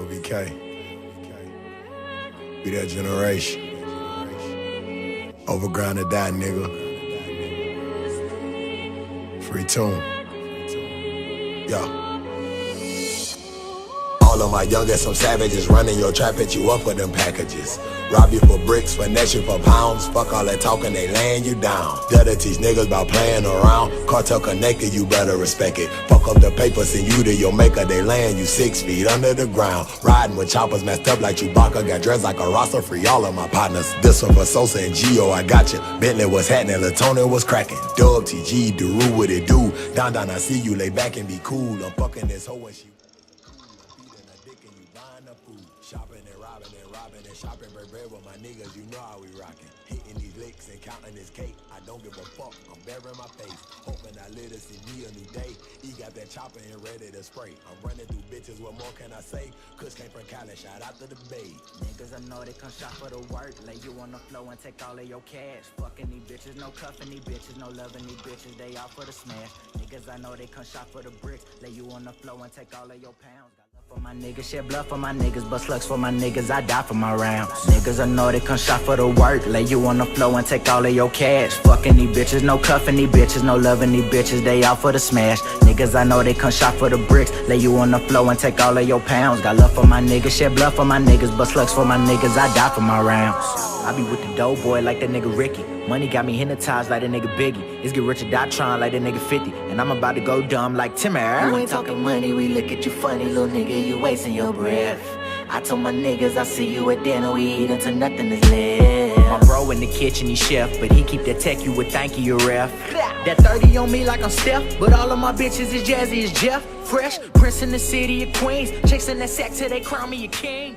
LBK. Be that generation. Overground to die, nigga. Free tune. Yo. All of my youngest, some savages running your trap, hit you up with them packages. Rob you for bricks, finesse you for pounds. Fuck all that talking, they laying you down. Gotta teach niggas about playing around. Cartel connected, you better respect it. Fuck up the paper, send you to your maker. They laying you 6 feet under the ground. Riding with choppers messed up like Chewbacca. Got dressed like a roster, free all of my partners. This one for Sosa and Gio, I got you. Bentley was happening, Latona was cracking. Dub, TG, Daru, what it do? Down, I see you, lay back and be cool. I'm fucking this hoe and she shopping and robbing and shopping bread with my niggas, you know how we rockin'. Hitting these licks and counting this cake. I don't give a fuck, I'm bearing my face. Hoping I live to see me a new day. He got that chopper and ready to spray. I'm running through bitches, what more can I say? Kush came from Cali, shout out to the Bay. Niggas, I know they come shop for the work. Lay you on the floor and take all of your cash. Fucking these bitches, no cuffing these bitches, no loving these bitches, they all for the smash. Niggas, I know they come shop for the bricks. Lay you on the floor and take all of your pounds. For my niggas, shed blood for my niggas, bust slugs for my niggas, I die for my rounds. Niggas, I know they come shop for the work, lay you on the floor and take all of your cash. Fucking these bitches, no cuffing these bitches, no loving these bitches, they all for the smash. Niggas, I know they come shop for the bricks, lay you on the floor and take all of your pounds. Got love for my niggas, shed blood for my niggas, bust slugs for my niggas, I die for my rounds. I be with the dope boy like that nigga Ricky. Money got me hypnotized like that nigga Biggie. It's get rich or die trying like that nigga 50. And I'm about to go dumb like Timmer. You ain't talking money, we look at you funny, little nigga, you wasting your breath. I told my niggas I see you at dinner, we eat until nothing is left. My bro in the kitchen, he chef, but he keep that tech you with thank you, ref. That 30 on me like I'm Steph, but all of my bitches is Jazzy as Jeff. Fresh, Prince in the city of Queens, chasing that sack till they crown me a king.